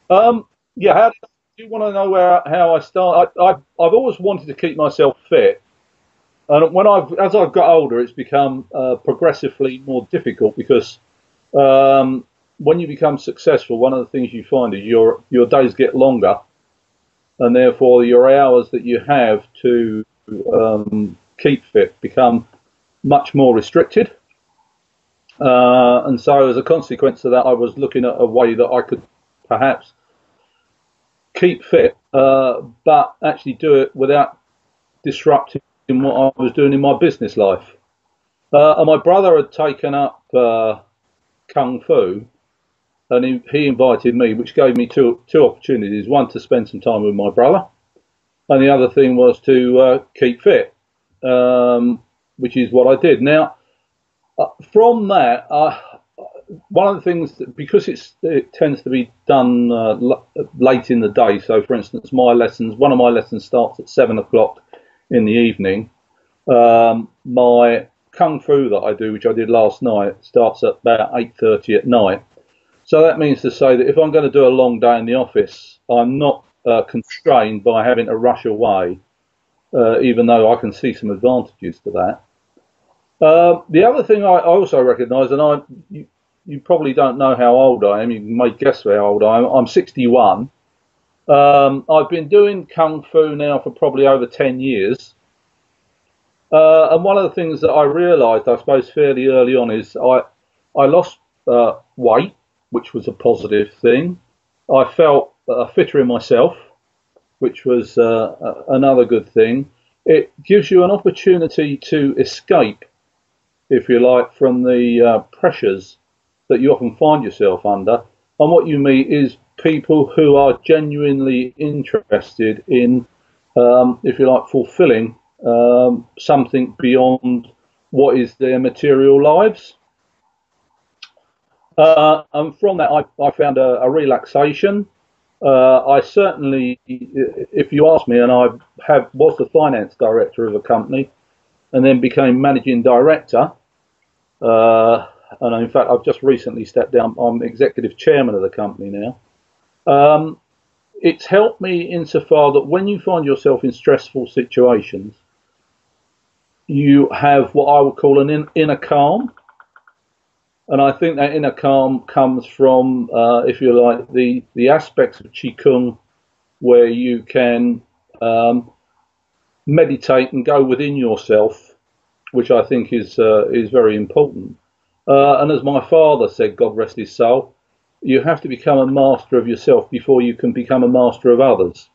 Yeah, do you want to know how I start? I've always wanted to keep myself fit, and as I've got older, it's become progressively more difficult because when you become successful, one of the things you find is your days get longer, and therefore your hours that you have to keep fit become much more restricted. And so, as a consequence of that, I was looking at a way that I could perhaps keep fit, but actually do it without disrupting what I was doing in my business life. And my brother had taken up kung fu, and he invited me, which gave me two opportunities: one to spend some time with my brother, and the other thing was to keep fit, which is what I did. Now, from that, one of the things because it tends to be done late in the day. So, for instance, one of my lessons starts at 7 o'clock in the evening. My kung fu that I do, which I did last night, starts at about 8:30 at night. So that means to say that if I'm going to do a long day in the office, I'm not constrained by having to rush away, even though I can see some advantages to that. The other thing I also recognise, and you probably don't know how old I am. You may guess how old I am. I'm 61. I've been doing kung fu now for probably over 10 years. And one of the things that I realised, I suppose, fairly early on is I lost weight, which was a positive thing. I felt fitter in myself, which was another good thing. It gives you an opportunity to escape, if you like, from the pressures that you often find yourself under. And what you meet is people who are genuinely interested in, if you like, fulfilling something beyond what is their material lives. And from that, I found a relaxation. I certainly, if you ask me, and was the finance director of a company, and then became managing director. And in fact, I've just recently stepped down. I'm executive chairman of the company now. It's helped me insofar that when you find yourself in stressful situations, you have what I would call an inner calm. And I think that inner calm comes from, if you like, the aspects of Qigong where you can meditate and go within yourself, which I think is very important. And as my father said, God rest his soul, you have to become a master of yourself before you can become a master of others.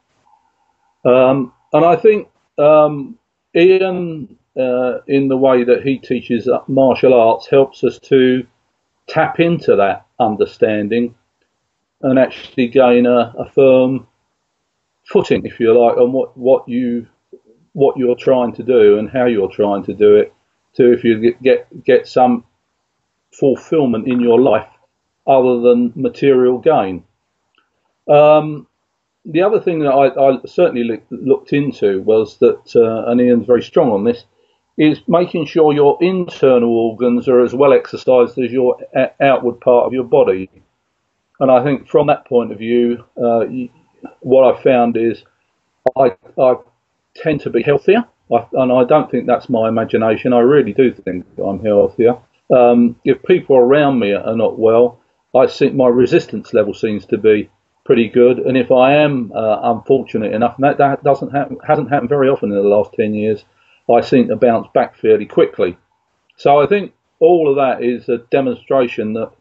And I think Ian, in the way that he teaches martial arts, helps us to tap into that understanding and actually gain a firm footing, if you like, on what you're trying to do and how you're trying to do it, to if you get some fulfillment in your life other than material gain. The other thing that I certainly looked into was that, and Ian's very strong on this, is making sure your internal organs are as well exercised as your outward part of your body. And I think from that point of view, what I've found is I tend to be healthier, and I don't think that's my imagination. I really do think I'm healthier. If people around me are not well, I think my resistance level seems to be pretty good. And if I am unfortunate enough, and that hasn't happened very often in the last 10 years, I seem to bounce back fairly quickly. So I think all of that is a demonstration that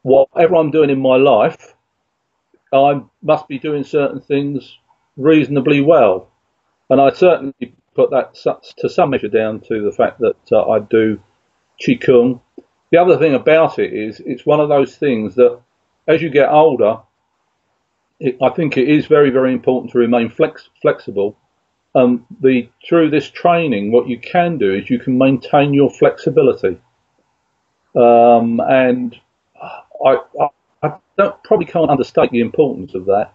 whatever I'm doing in my life, I must be doing certain things reasonably well. And I certainly put that to some measure down to the fact that I do Qigong. The other thing about it is it's one of those things that as you get older, I think it is very, very important to remain flexible. Through this training, what you can do is you can maintain your flexibility. And I probably can't understate the importance of that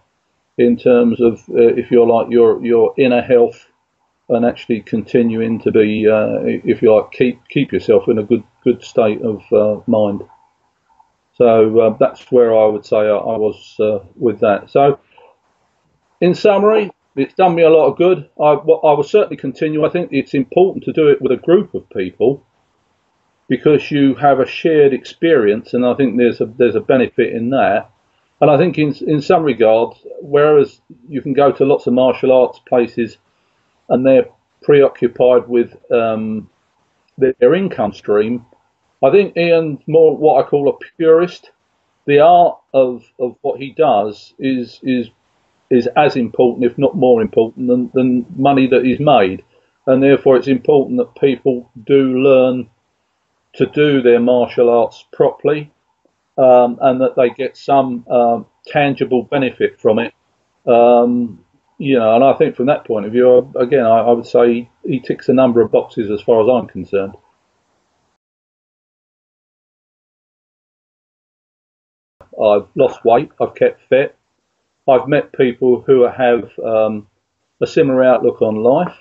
in terms of if you're like your inner health and actually continuing to be, if you like, keep yourself in a good state of mind. So that's where I would say I was with that. So in summary, it's done me a lot of good. I will certainly continue. I think it's important to do it with a group of people because you have a shared experience, and I think there's a benefit in that. And I think in some regards, whereas you can go to lots of martial arts places and they're preoccupied with their income stream, I think Ian's more what I call a purist. The art of what he does is as important, if not more important, than money that is made. And therefore it's important that people do learn to do their martial arts properly, and that they get some tangible benefit from it. And I think from that point of view, again, I would say he ticks a number of boxes as far as I'm concerned. I've lost weight, I've kept fit, I've met people who have a similar outlook on life.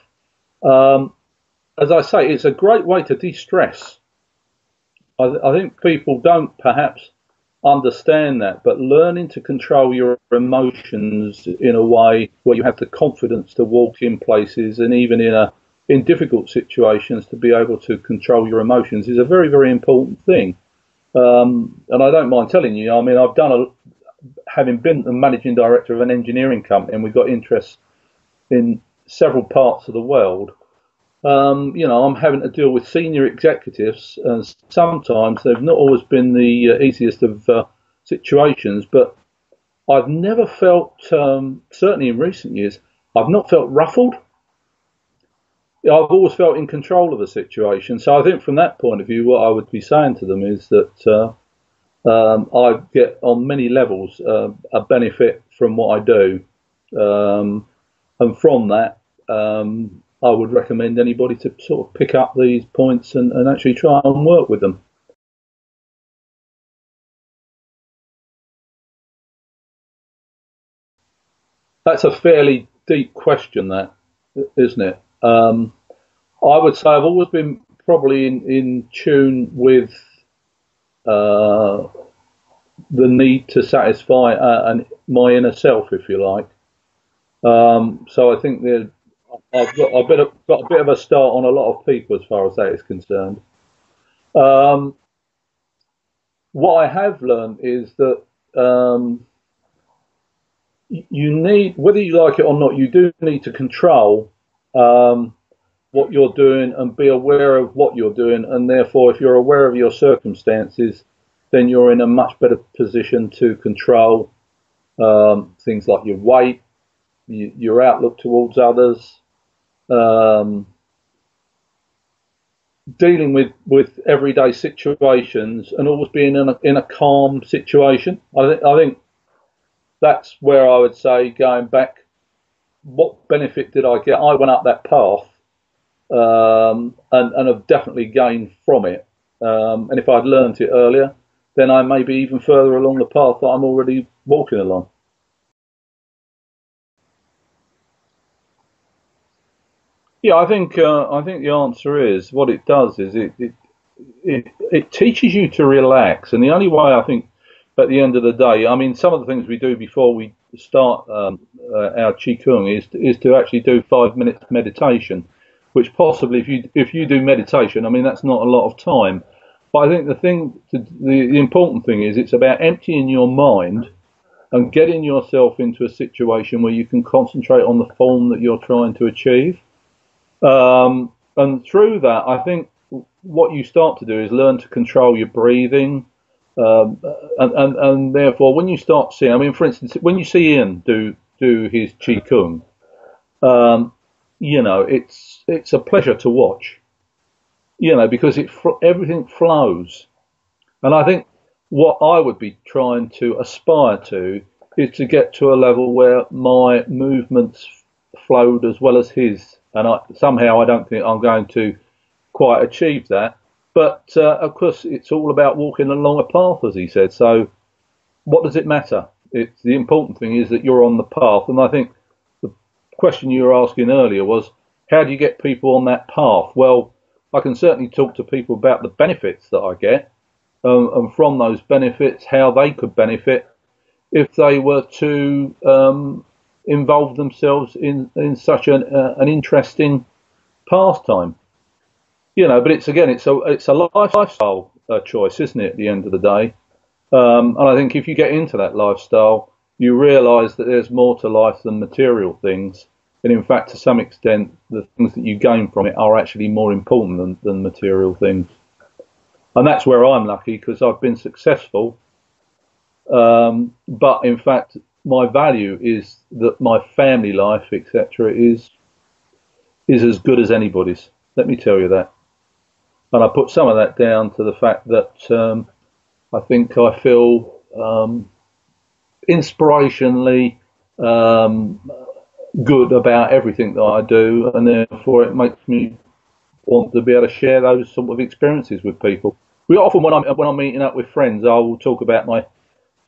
As I say, it's a great way to de-stress. I think people don't perhaps understand that, but learning to control your emotions in a way where you have the confidence to walk in places, and even in difficult situations to be able to control your emotions, is a very, very important thing. And I don't mind telling you, I mean, having been the managing director of an engineering company, and we've got interests in several parts of the world. I'm having to deal with senior executives, and sometimes they've not always been the easiest of situations, but I've never felt, certainly in recent years, I've not felt ruffled. I've always felt in control of the situation. So I think from that point of view, what I would be saying to them is that I get on many levels a benefit from what I do. And from that, I would recommend anybody to sort of pick up these points and actually try and work with them. That's a fairly deep question, that, isn't it? I would say I've always been probably in tune with the need to satisfy my inner self, if you like. So I think I've got a bit of a start on a lot of people as far as that is concerned. What I have learned is that you need, whether you like it or not, you do need to control what you're doing and be aware of what you're doing. And therefore, if you're aware of your circumstances, then you're in a much better position to control things like your weight, your outlook towards others, dealing with everyday situations, and always being in a calm situation. I think that's where I would say, going back, what benefit did I get? I went up that path, and have definitely gained from it. And if I'd learned it earlier, then I may be even further along the path that I'm already walking along. Yeah, I think the answer is, what it does is it teaches you to relax, and the only way, I think, at the end of the day, I mean, some of the things we do before we start our Qigong is to actually do 5 minutes meditation, which possibly, if you do meditation, I mean, that's not a lot of time, but I think the important thing is, it's about emptying your mind and getting yourself into a situation where you can concentrate on the form that you're trying to achieve. And through that, I think what you start to do is learn to control your breathing. And therefore, when you start seeing, I mean, for instance, when you see Ian do his Qigong, it's a pleasure to watch, because everything flows. And I think what I would be trying to aspire to is to get to a level where my movements flowed as well as his. And somehow I don't think I'm going to quite achieve that. But of course, it's all about walking along a path, as he said. So what does it matter? The important thing is that you're on the path. And I think the question you were asking earlier was, how do you get people on that path? Well, I can certainly talk to people about the benefits that I get. and from those benefits, how they could benefit if they were to involve themselves in such an interesting pastime. But it's a lifestyle choice, isn't it? At the end of the day, and I think if you get into that lifestyle, you realise that there's more to life than material things. And in fact, to some extent, the things that you gain from it are actually more important than material things. And that's where I'm lucky, because I've been successful. But in fact, my value is that my family life, etc., is as good as anybody's. Let me tell you that. And I put some of that down to the fact that I think I feel inspirationally good about everything that I do, and therefore it makes me want to be able to share those sort of experiences with people. We often, when I'm meeting up with friends, I will talk about my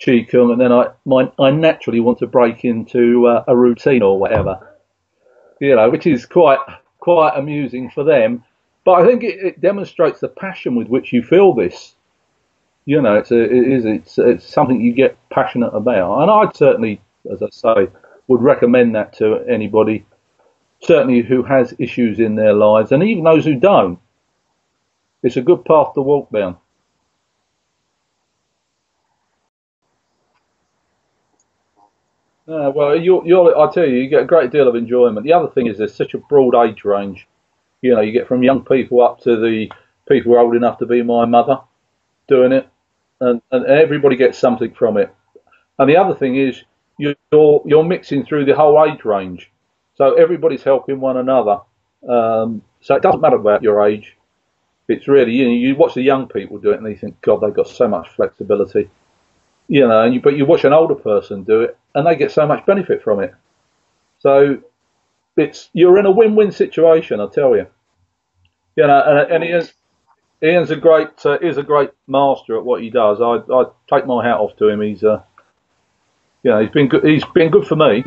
Qigong, and then I naturally want to break into a routine or whatever, which is quite amusing for them. But I think it demonstrates the passion with which you feel this. It's something you get passionate about, and I'd certainly, as I say, would recommend that to anybody, certainly who has issues in their lives, and even those who don't. It's a good path to walk down. Well, I tell you, you get a great deal of enjoyment. The other thing is there's such a broad age range. You get from young people up to the people who are old enough to be my mother doing it, and everybody gets something from it. And the other thing is you're mixing through the whole age range, so everybody's helping one another. So it doesn't matter about your age. It's really, you watch the young people do it and you think, God, they've got so much flexibility. But you watch an older person do it and they get so much benefit from it. So you're in a win-win situation, I tell you. And Ian's is a great master at what he does. I take my hat off to him. He's been good. He's been good for me.